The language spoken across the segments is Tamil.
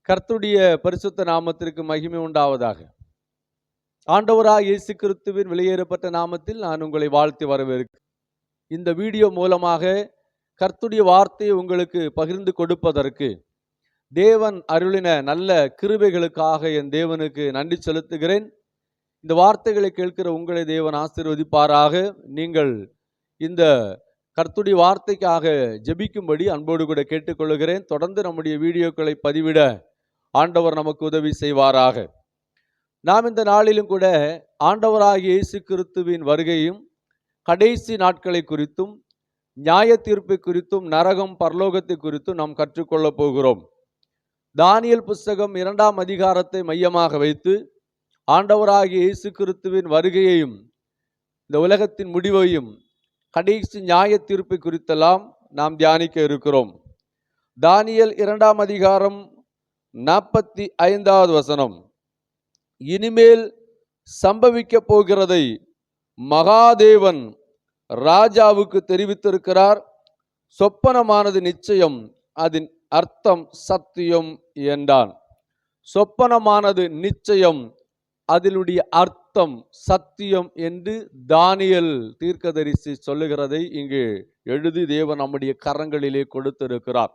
கர்த்தருடைய பரிசுத்த நாமத்திற்கு மகிமை உண்டாவதாக. ஆண்டவராக இயேசு கிறிஸ்துவின் வெளியேறப்பட்ட நாமத்தில் நான் உங்களை வாழ்த்தி வரவேற்கிறேன். இந்த வீடியோ மூலமாக கர்த்தருடைய வார்த்தையை உங்களுக்கு பகிர்ந்து கொடுப்பதற்கு தேவன் அருளின நல்ல கிருபைகளுக்காக என் தேவனுக்கு நன்றி செலுத்துகிறேன். இந்த வார்த்தைகளை கேட்கிற உங்களை தேவன் ஆசீர்வதிப்பாராக. நீங்கள் இந்த கர்த்தருடைய வார்த்தைக்காக ஜெபிக்கும்படி அன்போடு கூட கேட்டுக்கொள்கிறேன். தொடர்ந்து நம்முடைய வீடியோக்களை பதிவிட ஆண்டவர் நமக்கு உதவி செய்வாராக. நாம் இந்த நாளிலும் கூட ஆண்டவராகிய இயேசு கிறிஸ்துவின் வருகையும் கடைசி நாட்களை குறித்தும் நியாய தீர்ப்பை குறித்தும் நரகம் பரலோகத்தை குறித்தும் நாம் கற்றுக்கொள்ளப் போகிறோம். தானியேல் புஸ்தகம் 2ஆம் அதிகாரத்தை மையமாக வைத்து ஆண்டவராகிய இயேசு கிறிஸ்துவின் வருகையையும் இந்த உலகத்தின் முடிவையும் கடைசி நியாய தீர்ப்பை குறித்தெல்லாம் நாம் தியானிக்க இருக்கிறோம். தானியேல் 2ஆம் அதிகாரம் 45வது வசனம். இனிமேல் சம்பவிக்க போகிறதை மகாதேவன் ராஜாவுக்கு தெரிவித்திருக்கிறார். சொப்பனமானது நிச்சயம், அதன் அர்த்தம் சத்தியம் என்றான். சொப்பனமானது நிச்சயம், அதிலுடைய அர்த்தம் சத்தியம் என்று தானியேல் தீர்க்கதரிசி சொல்லுகிறதை இங்கு எழுதி தேவன் நம்முடைய கரங்களிலே கொடுத்திருக்கிறார்.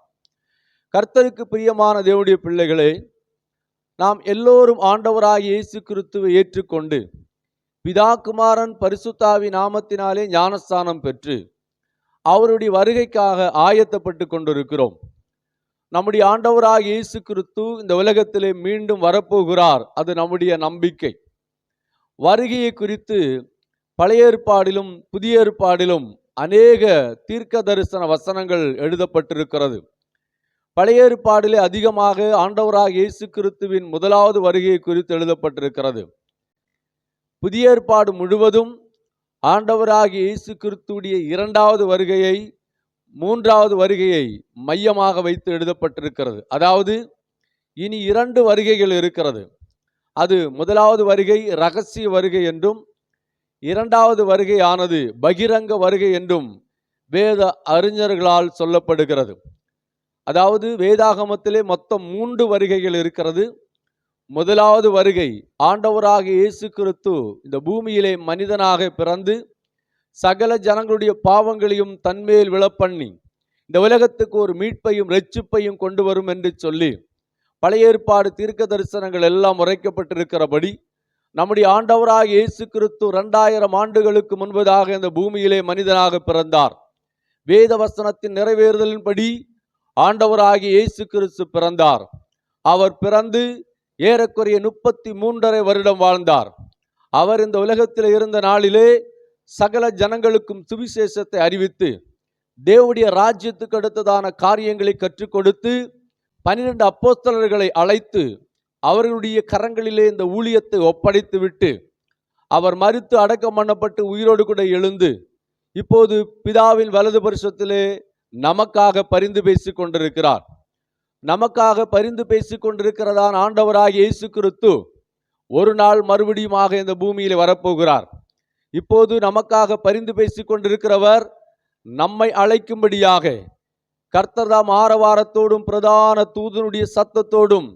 கர்த்தருக்கு பிரியமான தேவனுடைய பிள்ளைகளே, நாம் எல்லோரும் ஆண்டவராகிய இயேசு கிறிஸ்துவை ஏற்றுக்கொண்டு பிதா குமாரன் பரிசுத்தாவி நாமத்தினாலே ஞானஸ்தானம் பெற்று அவருடைய வருகைக்காக ஆயத்தப்பட்டு கொண்டிருக்கிறோம். நம்முடைய ஆண்டவராகிய இயேசு கிறிஸ்து இந்த உலகத்திலே மீண்டும் வரப்போகிறார். அது நம்முடைய நம்பிக்கை. வருகையை குறித்து பழைய ஏற்பாடிலும் புதிய ஏற்பாடிலும் அநேக தீர்க்க தரிசன வசனங்கள் எழுதப்பட்டிருக்கிறது. பழைய ஏற்பாடிலே அதிகமாக ஆண்டவராகிய இயேசு கிறிஸ்துவின் முதலாவது வருகையை குறித்து எழுதப்பட்டிருக்கிறது. புதிய ஏற்பாடு முழுவதும் ஆண்டவராகிய இயேசு கிறிஸ்துவுடைய 2வது வருகையை 3வது வருகையை மையமாக வைத்து எழுதப்பட்டிருக்கிறது. அதாவது இனி 2 வருகைகள் இருக்கிறது. அது முதலாவது வருகை இரகசிய வருகை என்றும் 2வது வருகையானது பகிரங்க வருகை என்றும் வேத அறிஞர்களால் சொல்லப்படுகிறது. அதாவது வேதாகமத்திலே மொத்தம் 3 வருகைகள் இருக்கிறது. முதலாவது வருகை ஆண்டவராகிய இயேசு கிறிஸ்து இந்த பூமியிலே மனிதனாக பிறந்து சகல ஜனங்களுடைய பாவங்களையும் தன்மேல் விழப்பண்ணி இந்த உலகத்துக்கு ஒரு மீட்பையும் இரட்சிப்பையும் கொண்டு வரும் என்று சொல்லி பழைய ஏற்பாடு தீர்க்க தரிசனங்கள் எல்லாம் உரைக்கப்பட்டிருக்கிறபடி நம்முடைய ஆண்டவராகிய இயேசு கிறிஸ்து 2000 ஆண்டுகளுக்கு முன்பதாக இந்த பூமியிலே மனிதனாக பிறந்தார். வேத வசனத்தின் நிறைவேறுதலின்படி ஆண்டவராகிய இயேசு கிறிஸ்து பிறந்தார். அவர் பிறந்து ஏறக்குறைய 33.5 வருடம் வாழ்ந்தார். அவர் இந்த உலகத்தில் இருந்த நாளிலே சகல ஜனங்களுக்கும் சுவிசேஷத்தை அறிவித்து தேவனுடைய ராஜ்யத்துக்கு அடுத்ததான காரியங்களை கற்றுக் கொடுத்து 12 அப்போஸ்தலர்களை அழைத்து அவர்களுடைய கரங்களிலே இந்த ஊழியத்தை ஒப்படைத்து விட்டு அவர் மரித்து அடக்கம் பண்ணப்பட்டு உயிரோடு கூட எழுந்து இப்போது பிதாவின் வலது பரிசத்திலே நமக்காக பரிந்து பேசிக் கொண்டிருக்கிறார். நமக்காக பரிந்து பேசிக் கொண்டிருக்கிறதான் ஆண்டவராகிய இயேசு கிறிஸ்து ஒரு நாள் மறுபடியுமாக இந்த பூமியில் வரப்போகிறார். இப்போது நமக்காக பரிந்து பேசிக் கொண்டிருக்கிறவர் நம்மை அழைக்கும்படியாக கர்த்தர்தாம் ஆரவாரத்தோடும் பிரதான தூதனுடைய சத்தத்தோடும்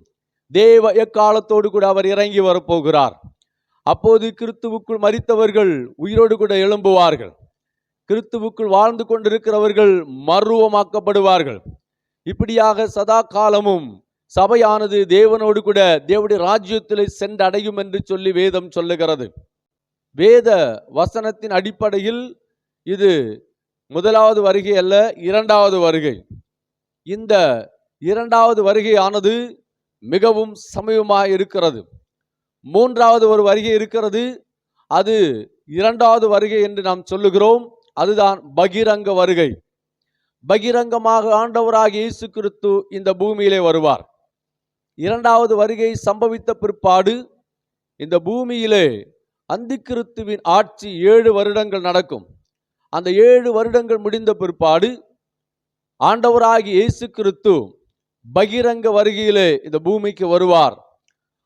தேவ எக்காலத்தோடு கூட அவர் இறங்கி வரப்போகிறார். அப்போது கிறிஸ்துவுக்குள் மரித்தவர்கள் உயிரோடு கூட எழும்புவார்கள். கிறிஸ்துவுக்குள் வாழ்ந்து கொண்டிருக்கிறவர்கள் மறுரூபமாக்கப்படுவார்கள். இப்படியாக சதா காலமும் சபையானது தேவனோடு கூட தேவனுடைய ராஜ்யத்திலே சென்றடையும் என்று சொல்லி வேதம் சொல்லுகிறது. வேத வசனத்தின் அடிப்படையில் இது முதலாவது வருகை அல்ல, 2வது வருகை. இந்த 2வது வருகையானது மிகவும் சமயமாக இருக்கிறது. 3வது ஒரு வருகை இருக்கிறது. அது 2வது வருகை என்று நாம் சொல்லுகிறோம். அதுதான் பகிரங்க வருகை. பகிரங்கமாக ஆண்டவராகிய இயேசு கிறிஸ்து இந்த பூமியிலே வருவார். 2வது வருகை சம்பவித்த பிற்பாடு இந்த பூமியிலே அந்திக்கிறிஸ்துவின் ஆட்சி 7 வருடங்கள் நடக்கும். அந்த 7 வருடங்கள் முடிந்த பிற்பாடு ஆண்டவராகிய இயேசு கிறிஸ்து பகிரங்க வருகையிலே இந்த பூமிக்கு வருவார்.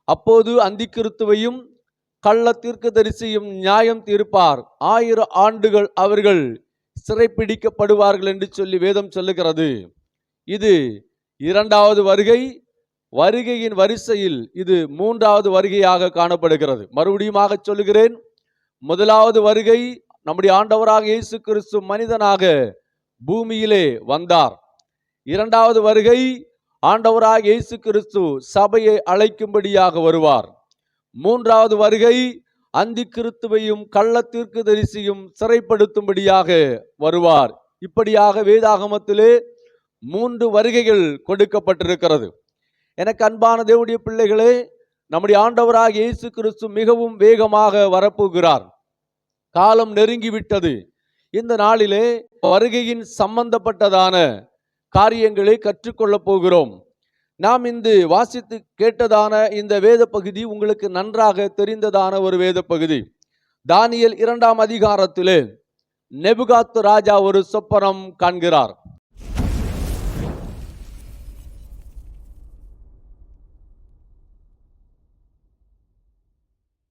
அப்போது அந்திக்கிறிஸ்துவையும் கள்ள தீர்க்கதரிசியும் நியாயம் தீர்ப்பார். 1000 ஆண்டுகள் அவர்கள் சிறைப்பிடிக்கப்படுவார்கள் என்று சொல்லி வேதம் சொல்லுகிறது. இது இரண்டாவது வருகை. வருகையின் வரிசையில் இது 3வது வருகையாக காணப்படுகிறது. மறுபடியுமாக சொல்லுகிறேன், முதலாவது வருகை நம்முடைய ஆண்டவராக இயேசு கிறிஸ்து மனிதனாக பூமியிலே வந்தார். 2வது வருகை ஆண்டவராக இயேசு கிறிஸ்து சபையை அழைக்கும்படியாக வருவார். 3வது வருகை அந்தி கிறிஸ்துவையும் கள்ள தீர்க்கதரிசியும் சிறைப்படுத்தும்படியாக வருவார். இப்படியாக வேதாகமத்திலே 3 வருகைகள் கொடுக்கப்பட்டிருக்கிறது. எனக்கு அன்பான தேவனுடைய பிள்ளைகளே, நம்முடைய ஆண்டவராக இயேசு கிறிஸ்து மிகவும் வேகமாக வரப்போகிறார். காலம் நெருங்கிவிட்டது. இந்த நாளிலே வருகையின் சம்பந்தப்பட்டதான காரியங்களை கற்றுக்கொள்ளப் போகிறோம். நாம் இந்த வாசித்து கேட்டதான இந்த வேத பகுதி உங்களுக்கு நன்றாக தெரிந்ததான ஒரு வேத பகுதி. தானியேல் 2ஆம் அதிகாரத்திலே நேபுகாத் ராஜா ஒரு சொப்பனம் காண்கிறார்.